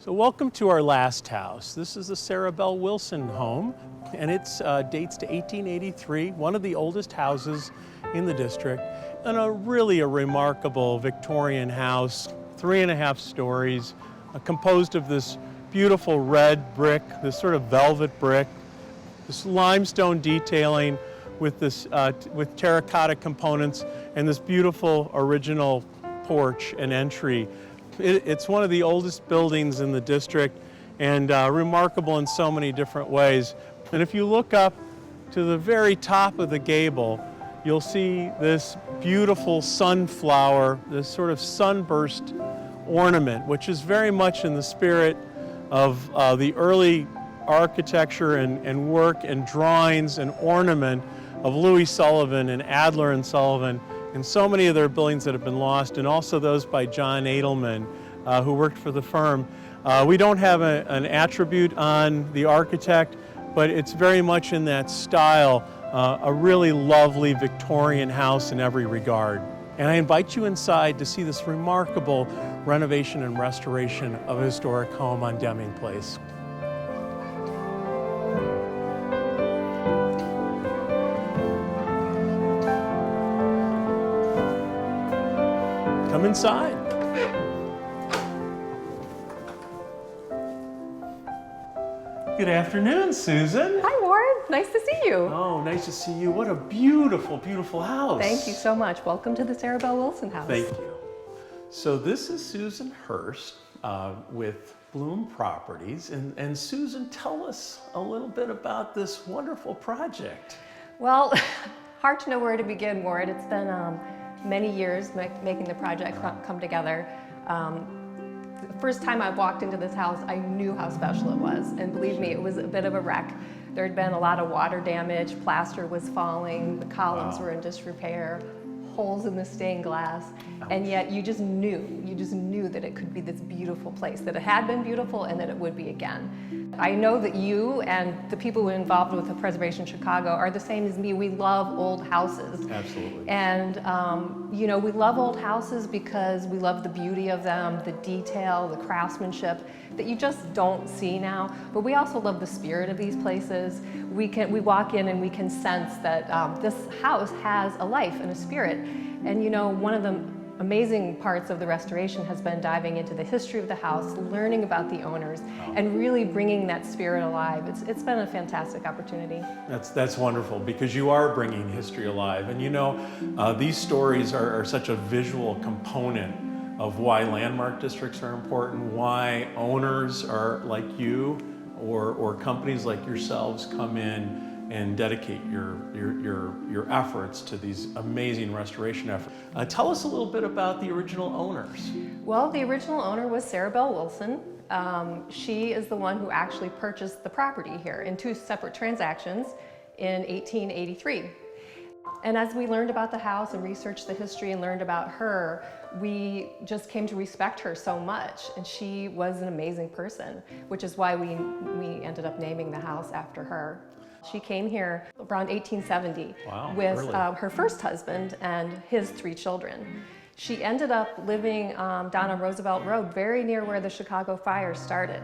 So welcome to our last house. This is the Sarah Belle Wilson home, and it dates to 1883, one of the oldest houses in the district, and really a remarkable Victorian house, 3.5 stories, composed of this beautiful red brick, this sort of velvet brick, this limestone detailing with with terracotta components, and this beautiful original porch and entry. It's one of the oldest buildings in the district and remarkable in so many different ways. And if you look up to the very top of the gable, you'll see this beautiful sunflower, this sort of sunburst ornament, which is very much in the spirit of the early architecture and work and drawings and ornament of Louis Sullivan and Adler and Sullivan, and so many of their buildings that have been lost, and also those by John Edelman, who worked for the firm. We don't have an attribute on the architect, but it's very much in that style, a really lovely Victorian house in every regard. And I invite you inside to see this remarkable renovation and restoration of a historic home on Deming Place. Come inside. Good afternoon, Susan. Hi, Warren. Nice to see you. Oh, nice to see you. What a beautiful, beautiful house. Thank you so much. Welcome to the Sarah Belle Wilson House. Thank you. So this is Susan Hurst with Bloom Properties. And Susan, tell us a little bit about this wonderful project. Well, hard to know where to begin, Warren. It's been many years making the project come together. The first time I walked into this house, I knew how special it was. And believe me, it was a bit of a wreck. There had been a lot of water damage, plaster was falling, the columns were in disrepair, holes in the stained glass, and yet you just knew that it could be this beautiful place, that it had been beautiful and that it would be again. I know that you and the people who are involved with the Preservation Chicago are the same as me. We love old houses. Absolutely. And you know, we love old houses because we love the beauty of them, the detail, the craftsmanship that you just don't see now. But we also love the spirit of these places. We walk in and we can sense that this house has a life and a spirit. And you know, one of the amazing parts of the restoration has been diving into the history of the house, learning about the owners, and really bringing that spirit alive. It's been a fantastic opportunity. That's wonderful, because you are bringing history alive. And you know, these stories are such a visual component of why landmark districts are important, why owners are like you or companies like yourselves come in and dedicate your efforts to these amazing restoration efforts. Tell us a little bit about the original owners. Well, the original owner was Sarah Belle Wilson. She is the one who actually purchased the property here in 2 separate transactions in 1883. And as we learned about the house and researched the history and learned about her, we just came to respect her so much. And she was an amazing person, which is why we ended up naming the house after her. She came here around 1870 with her first husband and his 3 children. She ended up living down on Roosevelt Road, very near where the Chicago fire started.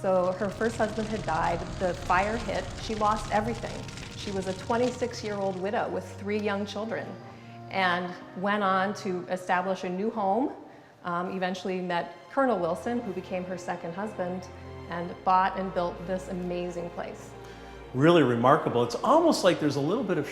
So her first husband had died, the fire hit, she lost everything. She was a 26-year-old widow with 3 young children and went on to establish a new home, eventually met Colonel Wilson, who became her second husband, and bought and built this amazing place. Really remarkable. It's almost like there's a little bit of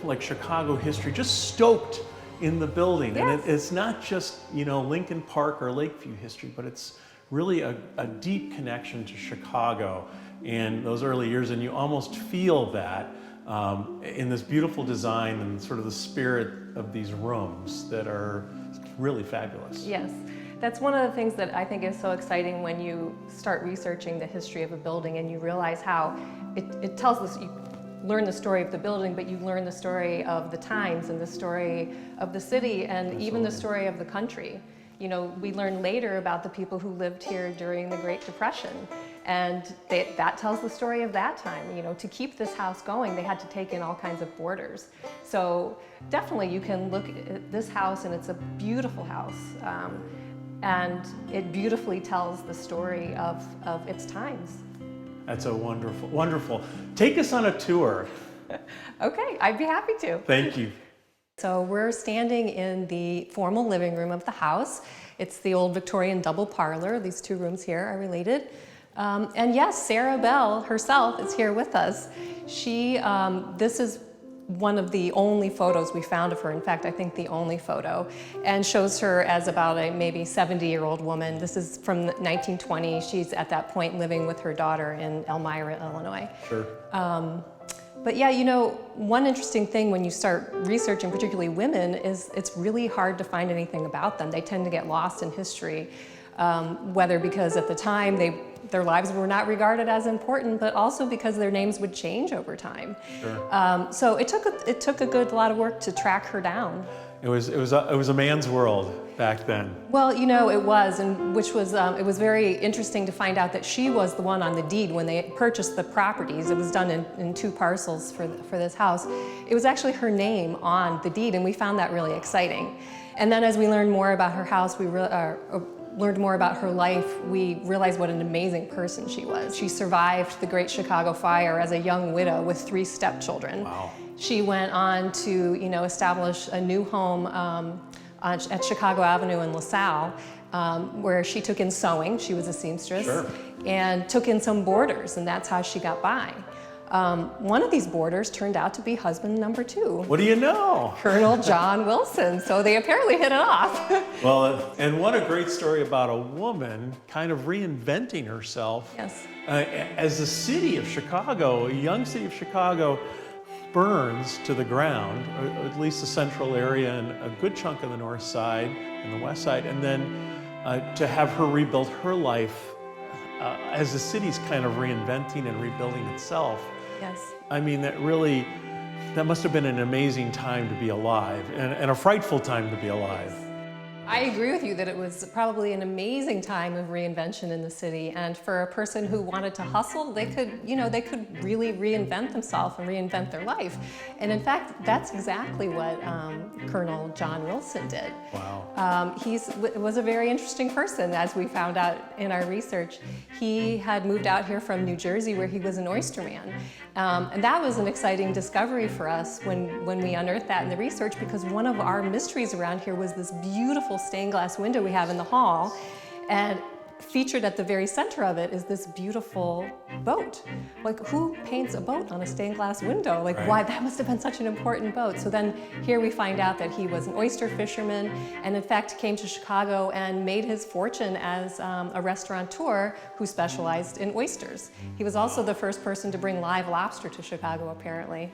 like Chicago history just stoked in the building. Yes. And it's not just, you know, Lincoln Park or Lakeview history, but it's really a deep connection to Chicago and those early years. And you almost feel that in this beautiful design and sort of the spirit of these rooms that are really fabulous. Yes. That's one of the things that I think is so exciting when you start researching the history of a building and you realize how it tells us, you learn the story of the building, but you learn the story of the times and the story of the city and even the story of the country. You know, we learn later about the people who lived here during the Great Depression, and that tells the story of that time. You know, to keep this house going, they had to take in all kinds of boarders. So definitely you can look at this house and it's a beautiful house. And it beautifully tells the story of its times. That's a wonderful, wonderful. Take us on a tour. Okay, I'd be happy to. Thank you. So we're standing in the formal living room of the house. It's the old Victorian double parlor. These two rooms here are related. And yes, Sarah Belle herself is here with us. This is one of the only photos we found of her. In fact, I think the only photo, and shows her as about a maybe 70-year-old woman. This is from 1920. She's at that point living with her daughter in Elmira, Illinois. Sure. But yeah, one interesting thing when you start researching, particularly women, is it's really hard to find anything about them. They tend to get lost in history, whether because at the time their lives were not regarded as important, but also because their names would change over time. Sure. So it took a good lot of work to track her down. It was a man's world back then. Well, it was, and it was very interesting to find out that she was the one on the deed when they purchased the properties. It was done in two parcels for this house. It was actually her name on the deed, and we found that really exciting. And then as we learned more about her house, learned more about her life, we realized what an amazing person she was. She survived the Great Chicago Fire as a young widow with 3 stepchildren. Wow. She went on to, establish a new home at Chicago Avenue in LaSalle, where she took in sewing. She was a seamstress. Sure. And took in some boarders, and that's how she got by. One of these boarders turned out to be husband number 2. What do you know? Colonel John Wilson. So they apparently hit it off. Well, and what a great story about a woman kind of reinventing herself. Yes. As the city of Chicago, a young city of Chicago, burns to the ground, or at least the central area and a good chunk of the north side and the west side, and then to have her rebuild her life as the city's kind of reinventing and rebuilding itself. Yes. I mean, that must have been an amazing time to be alive, and a frightful time to be alive. I agree with you that it was probably an amazing time of reinvention in the city, and for a person who wanted to hustle, they could really reinvent themselves and reinvent their life. And in fact, that's exactly what Colonel John Wilson did. Wow. He was a very interesting person, as we found out in our research. He had moved out here from New Jersey, where he was an oysterman. And that was an exciting discovery for us when we unearthed that in the research, because one of our mysteries around here was this beautiful stained glass window we have in the hall, and featured at the very center of it is this beautiful boat. Like, who paints a boat on a stained glass window? Like, right. Why? That must have been such an important boat. So then here we find out that he was an oyster fisherman, and in fact came to Chicago and made his fortune as a restaurateur who specialized in oysters. He was also the first person to bring live lobster to Chicago, apparently.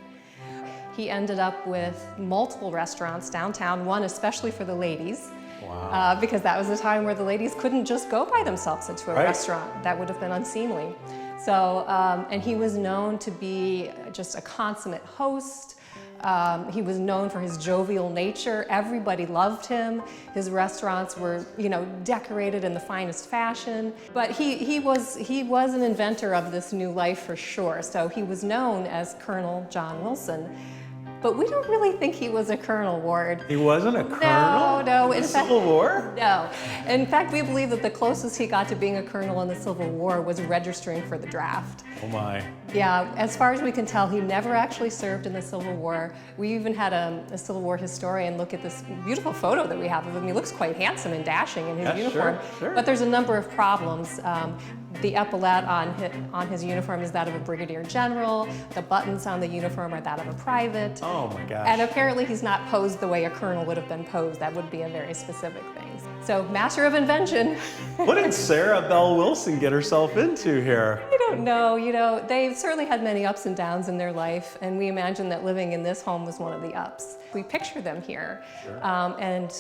He ended up with multiple restaurants downtown, one especially for the ladies. Wow. Because that was a time where the ladies couldn't just go by themselves into a right. restaurant. That would have been unseemly. So, and he was known to be just a consummate host. He was known for his jovial nature. Everybody loved him. His restaurants were, decorated in the finest fashion. But he was an inventor of this new life for sure. So he was known as Colonel John Wilson. But we don't really think he was a colonel, Ward. He wasn't a colonel? No. In the Civil War? No. In fact, we believe that the closest he got to being a colonel in the Civil War was registering for the draft. Oh my. Yeah, as far as we can tell, he never actually served in the Civil War. We even had a Civil War historian look at this beautiful photo that we have of him. He looks quite handsome and dashing in his uniform. Sure. But there's a number of problems. The epaulette on his uniform is that of a brigadier general. The buttons on the uniform are that of a private. Oh my gosh. And apparently he's not posed the way a colonel would have been posed. That would be a very specific thing. So, master of invention. What did Sarah Belle Wilson get herself into here? I don't know. They've certainly had many ups and downs in their life, and we imagine that living in this home was one of the ups. We picture them here, Sure. And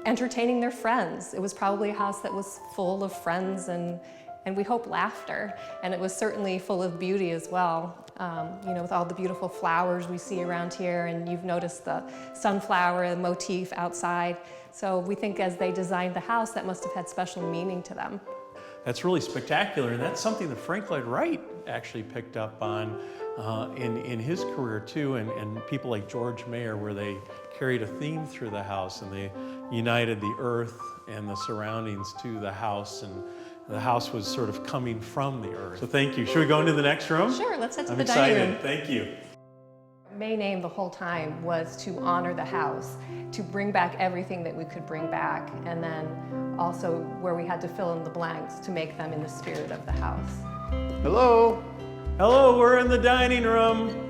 entertaining their friends. It was probably a house that was full of friends and we hope laughter, and it was certainly full of beauty as well. With all the beautiful flowers we see around here, and you've noticed the sunflower motif outside. So we think as they designed the house, that must have had special meaning to them. That's really spectacular, and that's something that Frank Lloyd Wright actually picked up on in his career too, and people like George Mayer, where they carried a theme through the house, and they united the earth and the surroundings to the house, and the house was sort of coming from the earth. So thank you. Should we go into the next room? Sure, let's head to I'm the dining room. excited. Thank you. Main aim the whole time was to honor the house, to bring back everything that we could bring back, and then also where we had to fill in the blanks to make them in the spirit of the house. Hello. Hello, we're in the dining room.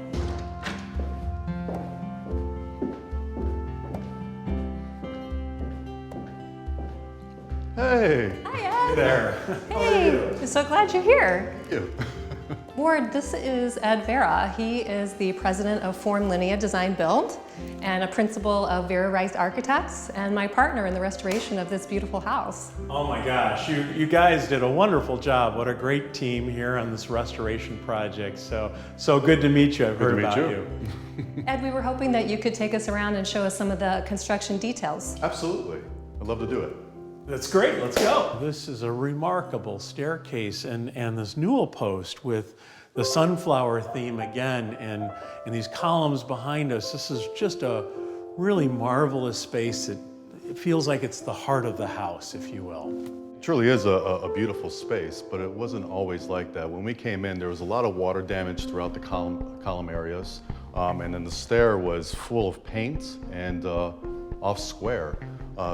Hey. Hi, Hey Ed. there. Hey, I'm so glad you're here. Thank you. Ward, this is Ed Vera. He is the president of Formlinea Design+Build and a principal of Vera Architects and my partner in the restoration of this beautiful house. Oh my gosh, you guys did a wonderful job. What a great team here on this restoration project. So good to meet you. I've heard about you. Ed, we were hoping that you could take us around and show us some of the construction details. Absolutely. I'd love to do it. That's great, let's go. This is a remarkable staircase and this newel post with the sunflower theme again and these columns behind us. This is just a really marvelous space. It feels like it's the heart of the house, if you will. It truly is a beautiful space, but it wasn't always like that. When we came in, there was a lot of water damage throughout the column areas, and then the stair was full of paint and off square.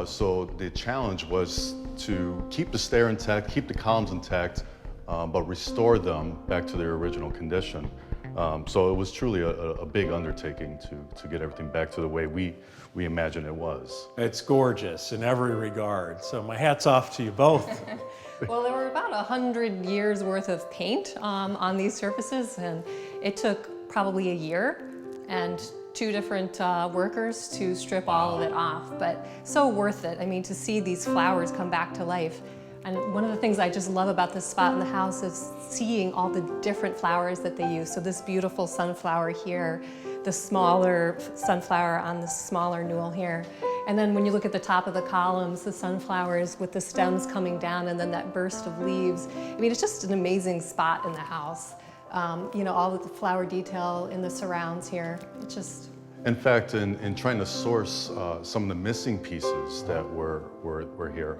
So the challenge was to keep the stair intact, keep the columns intact, but restore them back to their original condition. So it was truly a big undertaking to get everything back to the way we imagined it was. It's gorgeous in every regard. So my hat's off to you both. Well, there were about 100 years worth of paint on these surfaces, and it took probably a year and 2 different workers to strip all of it off, but so worth it. I mean, to see these flowers come back to life. And one of the things I just love about this spot in the house is seeing all the different flowers that they use. So this beautiful sunflower here, the smaller sunflower on the smaller newel here. And then when you look at the top of the columns, the sunflowers with the stems coming down and then that burst of leaves. I mean, it's just an amazing spot in the house. You know, all of the flower detail in the surrounds here. It's just... In fact, in trying to source some of the missing pieces that were here,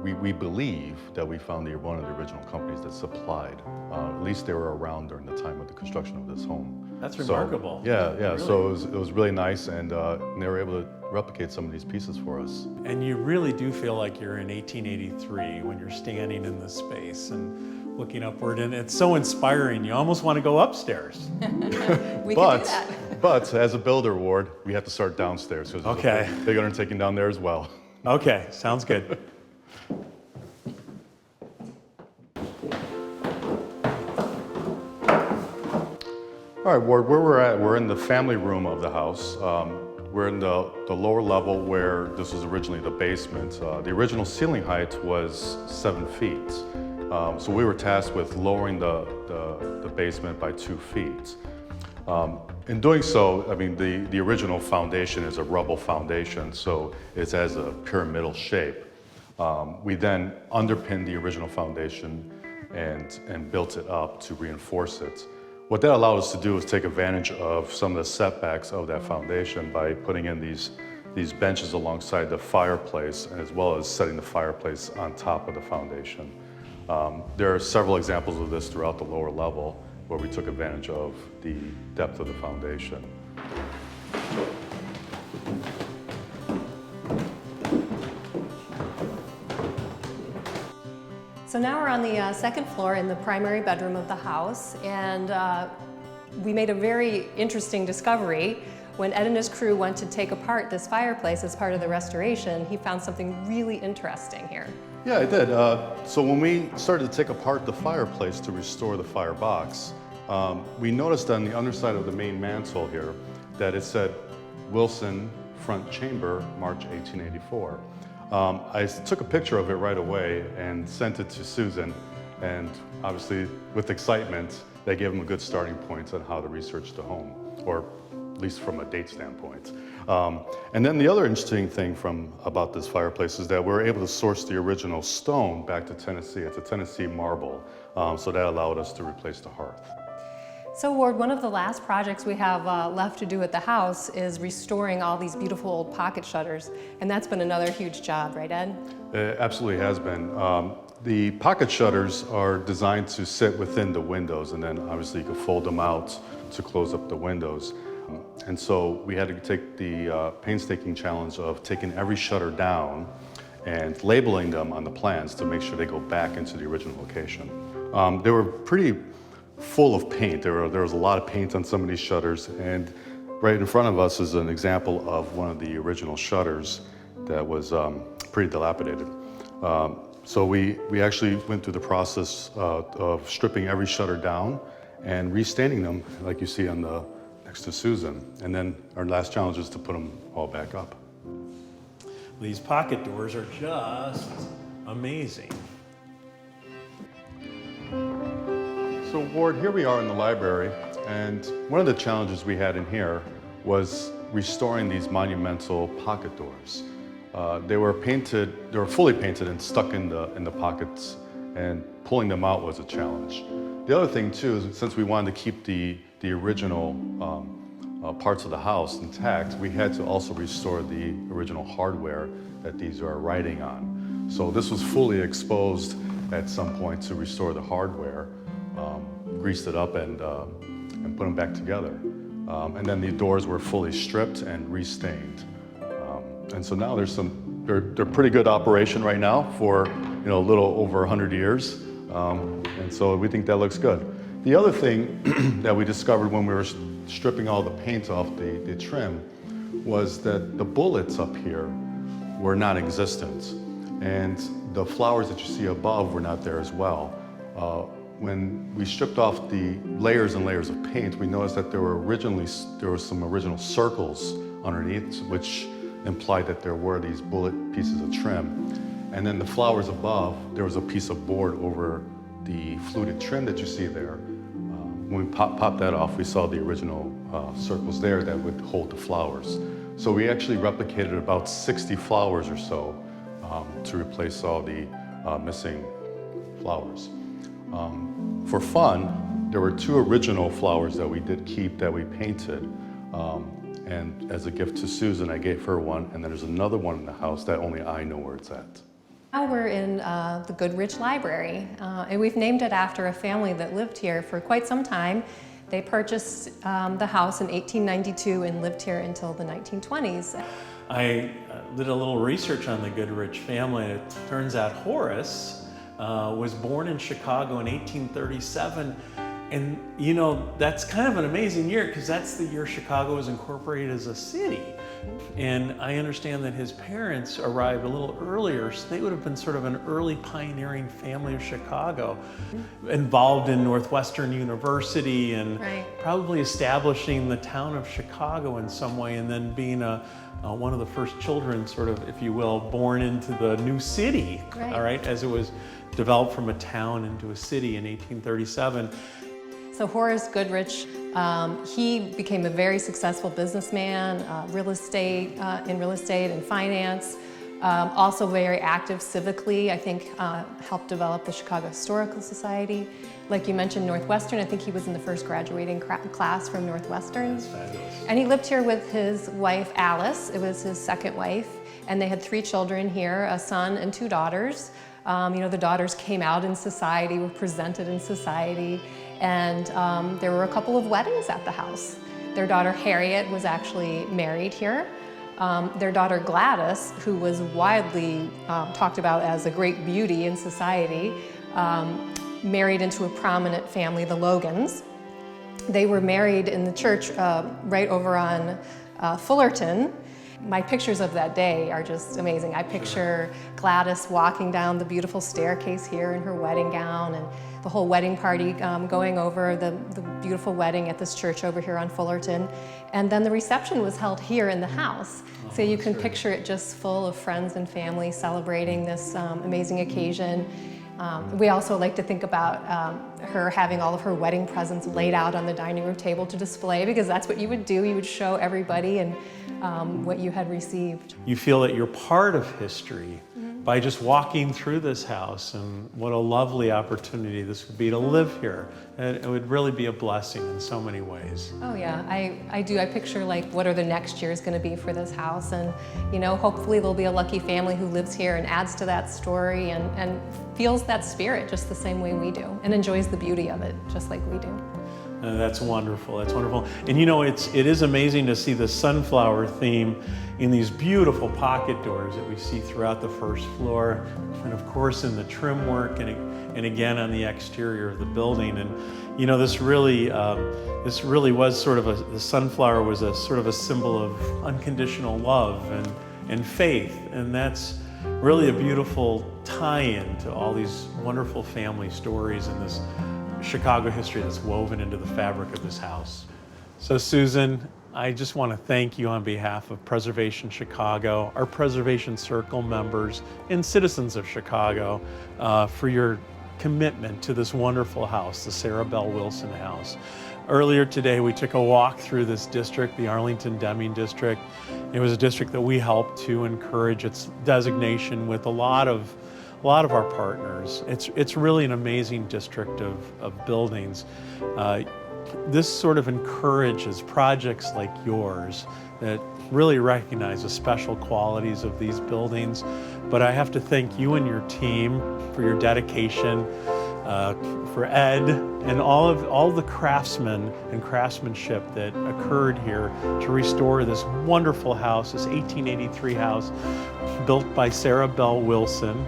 we believe that we found one of the original companies that supplied. At least they were around during the time of the construction of this home. That's remarkable. Yeah. Really? So it was really nice, and they were able to replicate some of these pieces for us. And you really do feel like you're in 1883 when you're standing in this space and looking upward, and it's so inspiring. You almost want to go upstairs. We can do that. But as a builder, Ward, we have to start downstairs because there's a big undertaking down there as well. Okay, sounds good. All right, Ward, where we're at, we're in the family room of the house. We're in the lower level where this was originally the basement. The original ceiling height was 7 feet. So we were tasked with lowering the basement by 2 feet. In doing so, I mean, the original foundation is a rubble foundation, so it has a pyramidal shape. We then underpinned the original foundation and built it up to reinforce it. What that allowed us to do is take advantage of some of the setbacks of that foundation by putting in these benches alongside the fireplace, and as well as setting the fireplace on top of the foundation. There are several examples of this throughout the lower level where we took advantage of the depth of the foundation. So now we're on the second floor in the primary bedroom of the house, and we made a very interesting discovery. When Ed and his crew went to take apart this fireplace as part of the restoration, he found something really interesting here. Yeah, I did. So when we started to take apart the fireplace to restore the firebox, we noticed on the underside of the main mantle here that it said Wilson Front Chamber, March 1884. I took a picture of it right away and sent it to Susan, and obviously with excitement, they gave them a good starting point on how to research the home, or at least from a date standpoint. And then the other interesting thing about this fireplace is that we were able to source the original stone back to Tennessee. It's a Tennessee marble, so that allowed us to replace the hearth. So Ward, one of the last projects we have left to do at the house is restoring all these beautiful old pocket shutters, and that's been another huge job, right, Ed? It absolutely has been. The pocket shutters are designed to sit within the windows, and then obviously you can fold them out to close up the windows. And so we had to take the painstaking challenge of taking every shutter down and labeling them on the plans to make sure they go back into the original location. They were pretty full of paint. There was a lot of paint on some of these shutters, and right in front of us is an example of one of the original shutters that was pretty dilapidated. So we actually went through the process of stripping every shutter down and restaining them, like you see on the next to Susan. And then our last challenge is to put them all back up. These pocket doors are just amazing. So Ward, here we are in the library, and one of the challenges we had in here was restoring these monumental pocket doors. They were fully painted and stuck in the pockets, and pulling them out was a challenge. The other thing too is, since we wanted to keep the original parts of the house intact, we had to also restore the original hardware that these are writing on. So this was fully exposed at some point to restore the hardware, greased it up and put them back together. And then the doors were fully stripped and restained. And so now they're pretty good operation right now for a little over 100 years. And so we think that looks good. The other thing that we discovered when we were stripping all the paint off the trim was that the bullets up here were non-existent. And the flowers that you see above were not there as well. When we stripped off the layers and layers of paint, we noticed that there were some original circles underneath, which implied that there were these bullet pieces of trim. And then the flowers above, there was a piece of board over the fluted trim that you see there. When we popped that off, we saw the original circles there that would hold the flowers. So we actually replicated about 60 flowers or so to replace all the missing flowers. For fun, there were 2 original flowers that we did keep that we painted. And as a gift to Susan, I gave her one, and then there's another one in the house that only I know where it's at. Now we're in the Goodrich Library, and we've named it after a family that lived here for quite some time. They purchased the house in 1892 and lived here until the 1920s. I did a little research on the Goodrich family, and it turns out Horace was born in Chicago in 1837. And that's kind of an amazing year, because that's the year Chicago was incorporated as a city. And I understand that his parents arrived a little earlier, so they would have been sort of an early pioneering family of Chicago, involved in Northwestern University and probably establishing the town of Chicago in some way, and then being one of the first children, sort of, if you will, born into the new city, all right, as it was developed from a town into a city in 1837. So Horace Goodrich, he became a very successful businessman, in real estate and finance, also very active civically. I think helped develop the Chicago Historical Society. Like you mentioned, Northwestern, I think he was in the first graduating class from Northwestern. That's fabulous. And he lived here with his wife, Alice. It was his second wife. And they had 3 children here, a son and 2 daughters. The daughters came out in society, were presented in society, and there were a couple of weddings at the house. Their daughter Harriet was actually married here. Their daughter Gladys, who was widely talked about as a great beauty in society, married into a prominent family, the Logans. They were married in the church right over on Fullerton. My pictures of that day are just amazing. I picture Gladys walking down the beautiful staircase here in her wedding gown, and the whole wedding party going over the beautiful wedding at this church over here on Fullerton. And then the reception was held here in the house. So you can picture it just full of friends and family celebrating this amazing occasion. We also like to think about her having all of her wedding presents laid out on the dining room table to display, because that's what you would do. You would show everybody and what you had received. You feel that you're part of history by just walking through this house, and what a lovely opportunity this would be to live here. And it would really be a blessing in so many ways. Oh yeah, I do. I picture like what are the next years going to be for this house, and you know, hopefully there'll be a lucky family who lives here and adds to that story and feels that spirit just the same way we do, and enjoys the beauty of it just like we do. That's wonderful, that's wonderful. And you know, it is amazing to see the sunflower theme in these beautiful pocket doors that we see throughout the first floor, and of course in the trim work, and again on the exterior of the building. And you know, this really was sort of the sunflower was a sort of a symbol of unconditional love and faith, and that's really a beautiful tie-in to all these wonderful family stories and this Chicago history that's woven into the fabric of this house. So Susan, I just want to thank you on behalf of Preservation Chicago, our Preservation Circle members, and citizens of Chicago for your commitment to this wonderful house, the Sarah Belle Wilson House. Earlier today, we took a walk through this district, the Arlington-Deming district. It was a district that we helped to encourage its designation with a lot of our partners. It's really an amazing district of buildings. This sort of encourages projects like yours that really recognize the special qualities of these buildings. But I have to thank you and your team for your dedication, for Ed, and all the craftsmen and craftsmanship that occurred here to restore this wonderful house, this 1883 house built by Sarah Belle Wilson.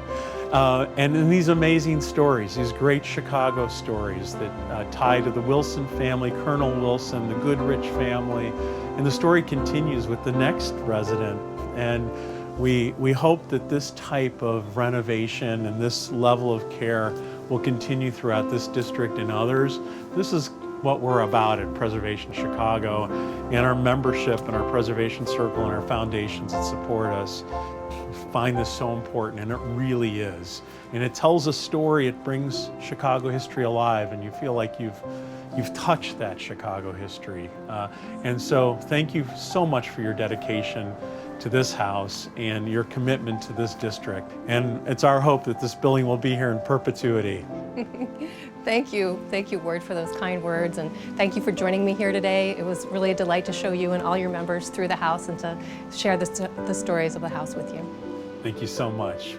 And in these amazing stories, these great Chicago stories that tie to the Wilson family, Colonel Wilson, the Goodrich family, and the story continues with the next resident. And we hope that this type of renovation and this level of care will continue throughout this district and others. This is what we're about at Preservation Chicago, and our membership and our Preservation Circle and our foundations that support us find this so important, and it really is. And it tells a story, it brings Chicago history alive, and you feel like you've touched that Chicago history. And so thank you so much for your dedication to this house and your commitment to this district. And it's our hope that this building will be here in perpetuity. Thank you, Ward, for those kind words, and thank you for joining me here today. It was really a delight to show you and all your members through the house and to share the stories of the house with you. Thank you so much.